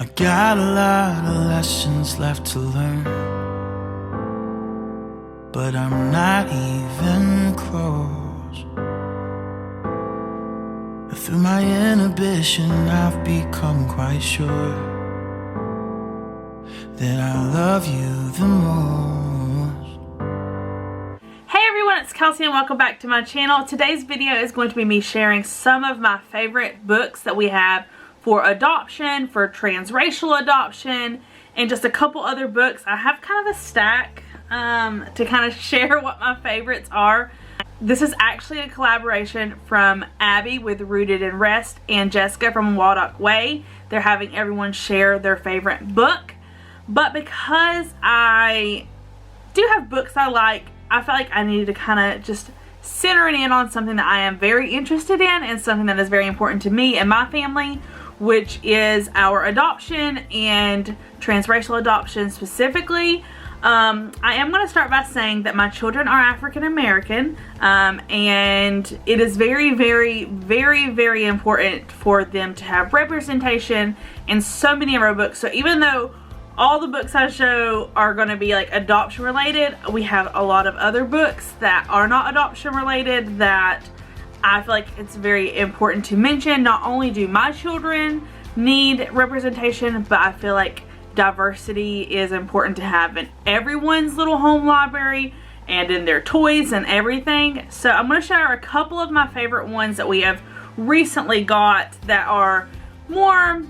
I got a lot of lessons left to learn, but I'm not even close. Through my inhibition, I've become quite sure that I love you the most. Hey everyone, it's Kelsey and welcome back to my channel. Today's video is going to be me sharing some of my favorite books that we have for adoption, for transracial adoption, and just a couple other books. I have kind of a stack to kind of share what my favorites are. This is actually a collaboration from Abby with Rooted in Rest and Jessica from Waldock Way. They're having everyone share their favorite book. But because I do have books I like, I felt like I needed to kind of just center it in on something that I am very interested in and something that is very important to me and my family, which is our adoption and transracial adoption specifically. I am going to start by saying that my children are African American, and it is very, very, very, very important for them to have representation in so many of our books. So even though all the books I show are going to be like adoption related, we have a lot of other books that are not adoption related that I feel like it's very important to mention. Not only do my children need representation, but I feel like diversity is important to have in everyone's little home library and in their toys and everything. So I'm going to share a couple of my favorite ones that we have recently got that are more,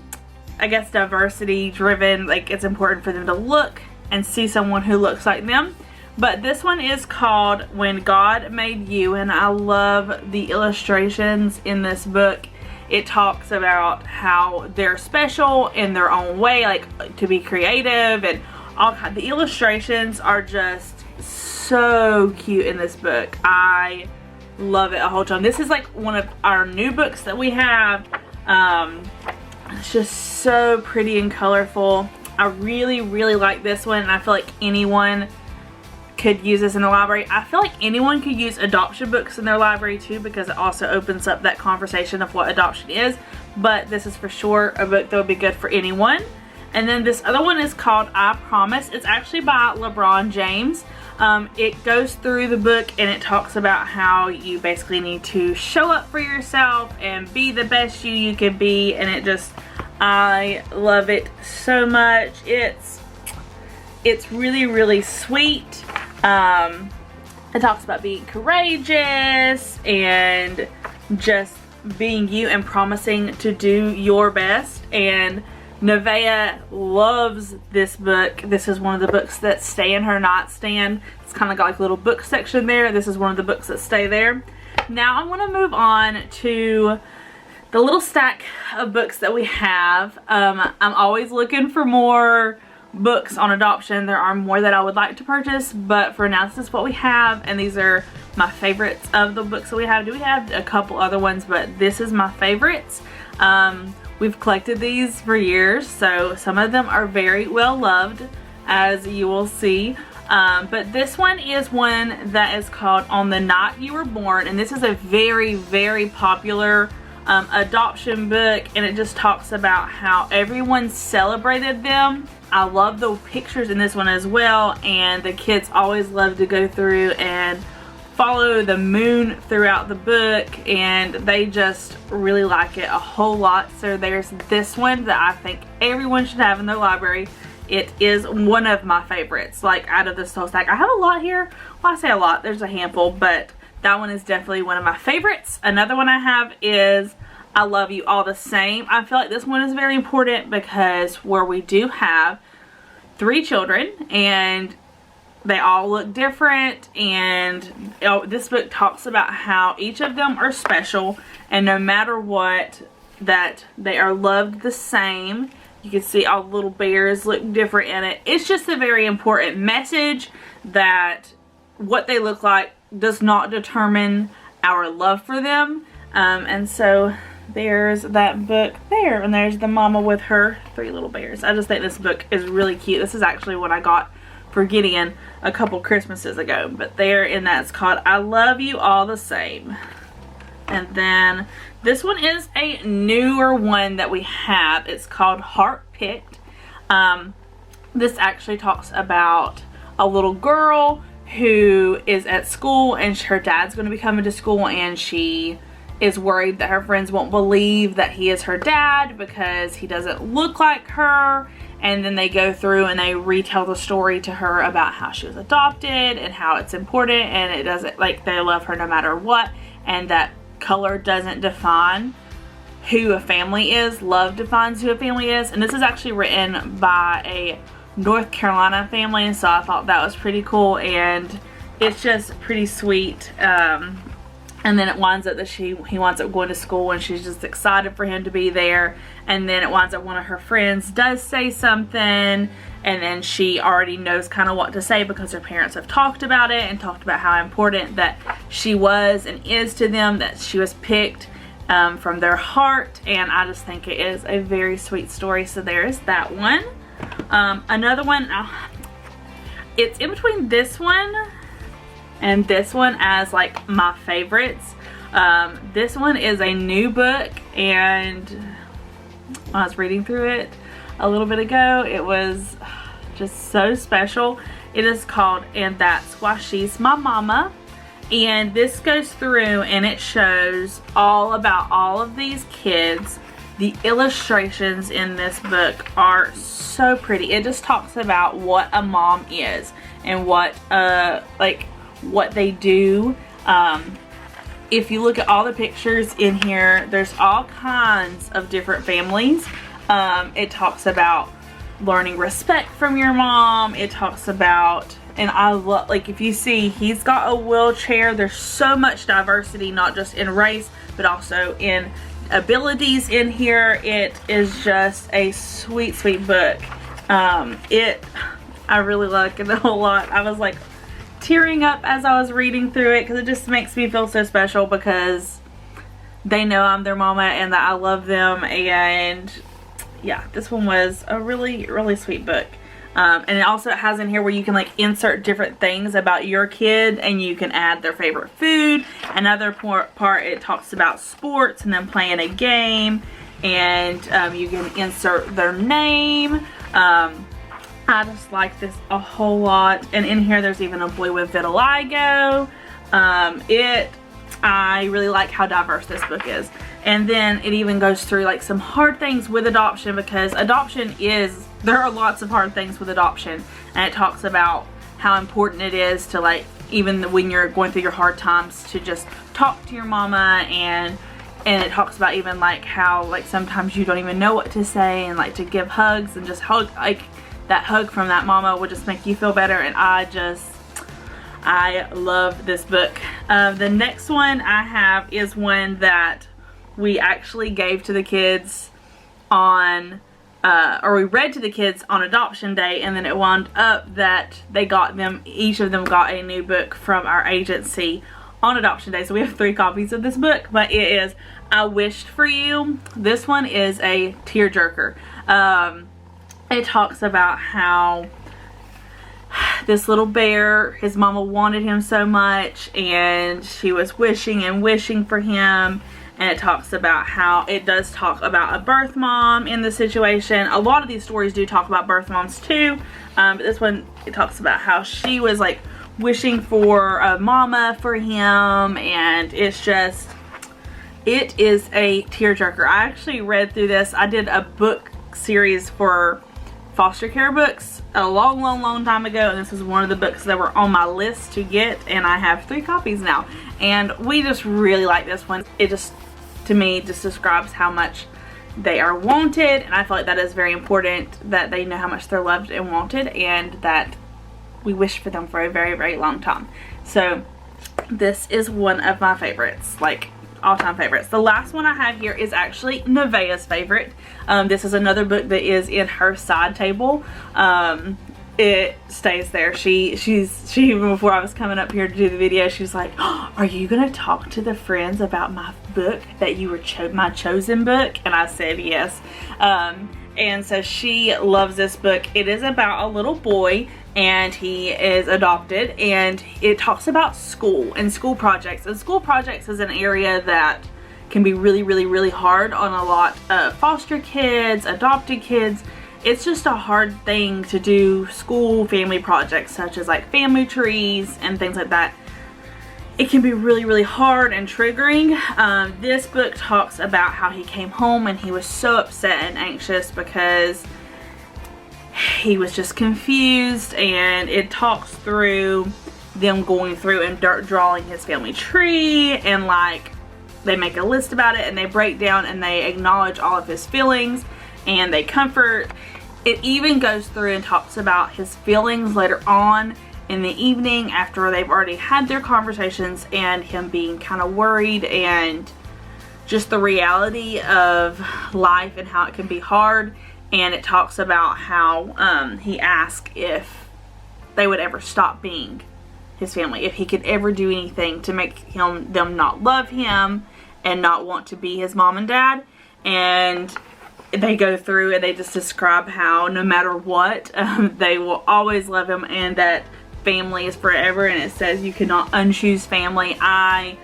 I guess, diversity driven. Like, it's important for them to look and see someone who looks like them. But this one is called When God Made You, and I love the illustrations in this book. It talks about how they're special in their own way, like to be creative, and all kinds. The illustrations are just so cute in this book. I love it a whole ton. This is like one of our new books that we have. It's just so pretty and colorful. I really, really like this one, and I feel like anyone could use this in the library. I feel like anyone could use adoption books in their library too, because it also opens up that conversation of what adoption is. But this is for sure a book that would be good for anyone. And then this other one is called I Promise. It's actually by LeBron James. It goes through the book and it talks about how you basically need to show up for yourself and be the best you can be. And it just, I love it so much. It's really, really sweet. It talks about being courageous and just being you and promising to do your best. And Nevaeh loves this book. This is one of the books that stay in her nightstand. It's kind of got like a little book section there. This is one of the books that stay there. Now I'm going to move on to the little stack of books that we have. I'm always looking for more books on adoption. There are more that I would like to purchase, but for now this is what we have, and these are my favorites of the books that we have. We have a couple other ones, but this is my favorites. We've collected these for years, so some of them are very well loved, as you will see. But this one is one that is called On the Night You Were Born, and this is a very, very popular adoption book, and it just talks about how everyone celebrated them. I love the pictures in this one as well, and the kids always love to go through and follow the moon throughout the book, and they just really like it a whole lot. So there's this one that I think everyone should have in their library. It is one of my favorites, like out of this whole stack. I have a lot here. Well, I say a lot, there's a handful, but that one is definitely one of my favorites. Another one I have is I Love You All the Same. I feel like this one is very important because where we do have 3 children and they all look different, and this book talks about how each of them are special, and no matter what, that they are loved the same. You can see all the little bears look different in it. It's just a very important message that what they look like does not determine our love for them. And so there's that book there, and there's the mama with her 3 little bears. I just think this book is really cute. This is actually what I got for Gideon a couple Christmases ago, but there, and that's called I Love You All the Same. And then this one is a newer one that we have. It's called Heart Picked. This actually talks about a little girl who is at school, and her dad's going to be coming to school, and she is worried that her friends won't believe that he is her dad because he doesn't look like her. And then they go through and they retell the story to her about how she was adopted and how it's important, and it doesn't, like, they love her no matter what, and that color doesn't define who a family is. Love defines who a family is. And this is actually written by a North Carolina family, and so I thought that was pretty cool, and it's just pretty sweet. And then it winds up that he winds up going to school, and she's just excited for him to be there. And then it winds up one of her friends does say something, and then she already knows kind of what to say because her parents have talked about it and talked about how important that she was and is to them, that she was picked from their heart. And I just think it is a very sweet story. So there is that one. Another one, it's in between this one and this one as like my favorites. This one is a new book, and when I was reading through it a little bit ago, it was just so special. It is called And That's Why She's My Mama. And this goes through and it shows all about all of these kids. The illustrations in this book are so pretty. It just talks about what a mom is and what what they do. If you look at all the pictures in here, there's all kinds of different families. It talks about learning respect from your mom. It talks about, and I love, like, if you see, he's got a wheelchair. There's so much diversity, not just in race, but also in abilities in here. It is just a sweet, sweet book. I really like it a whole lot. I was like tearing up as I was reading through it because it just makes me feel so special because they know I'm their mama and that I love them. And yeah, this one was a really, really sweet book. And it also has in here where you can like insert different things about your kid, and you can add their favorite food. Another part, it talks about sports and then playing a game, and you can insert their name. I just like this a whole lot. And in here there's even a boy with vitiligo. I really like how diverse this book is. And then it even goes through like some hard things with adoption, because adoption is, there are lots of hard things with adoption, and it talks about how important it is to, like, even when you're going through your hard times, to just talk to your mama. And it talks about even like how like sometimes you don't even know what to say, and like to give hugs and just hug, like that hug from that mama would just make you feel better. And I love this book. The next one I have is one that we actually gave to the kids on, or we read to the kids on adoption day, and then it wound up that they got them, each of them got a new book from our agency on adoption day. So we have 3 copies of this book, but it is I Wished for You. This one is a tearjerker. It talks about how this little bear, his mama wanted him so much, and she was wishing and wishing for him. And it talks about how it does talk about a birth mom in the situation. A lot of these stories do talk about birth moms too, but this one, it talks about how she was like wishing for a mama for him. And it's just, it is a tearjerker. I actually read through this. I did a book series for foster care books a long time ago, and this was one of the books that were on my list to get, and I have 3 copies now. And we just really like this one. It just, to me, just describes how much they are wanted, and I feel like that is very important, that they know how much they're loved and wanted, and that we wish for them for a very, very long time. So this is one of my favorites, like all-time favorites. The last one I have here is actually Nevaeh's favorite. This is another book that is in her side table. It stays there. She even before I was coming up here to do the video, she was like, oh, are you gonna talk to the friends about my book that you were my chosen book? And I said yes. And so she loves this book. It is about a little boy and he is adopted, and it talks about school and school projects. And school projects is an area that can be really hard on a lot of foster kids, adopted kids. It's just a hard thing to do school family projects, such as like family trees and things like that. It can be really hard and triggering. This book talks about how he came home and he was so upset and anxious because he was just confused, and it talks through them going through and drawing his family tree, and like they make a list about it and they break down and they acknowledge all of his feelings and they comfort. It even goes through and talks about his feelings later on in the evening after they've already had their conversations, and him being kind of worried, and just the reality of life and how it can be hard. And it talks about how he asked if they would ever stop being his family, if he could ever do anything to make them not love him and not want to be his mom and dad. And they go through and they just describe how no matter what, they will always love him, and that family is forever. And it says you cannot unchoose family. I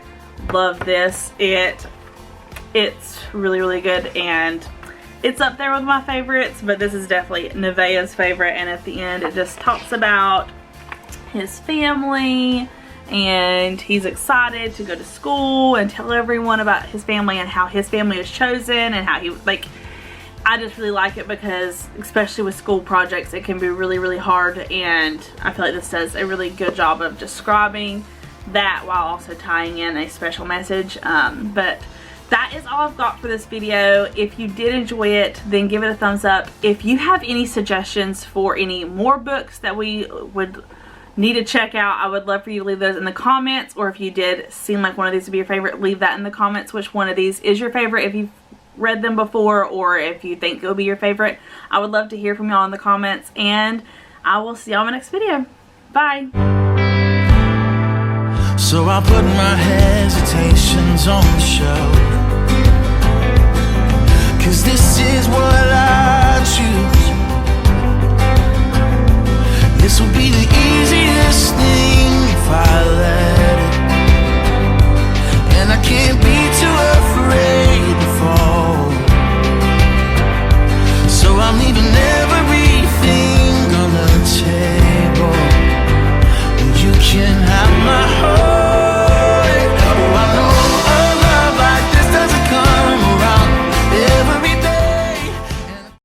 love this. It's really good, and it's up there with my favorites, but this is definitely Nevaeh's favorite. And at the end, it just talks about his family, and he's excited to go to school and tell everyone about his family and how his family is chosen, and how he, like, I just really like it because, especially with school projects, it can be really hard, and I feel like this does a really good job of describing that while also tying in a special message. But that is all I've got for this video. If you did enjoy it, then give it a thumbs up. If you have any suggestions for any more books that we would need to check out, I would love for you to leave those in the comments. Or if you did seem like one of these would be your favorite, leave that in the comments which one of these is your favorite, if you've read them before, or if you think it'll be your favorite. I would love to hear from y'all in the comments, and I will see y'all in my next video. Bye. So I put my hesitations on the show, 'cause this is what I choose. This will be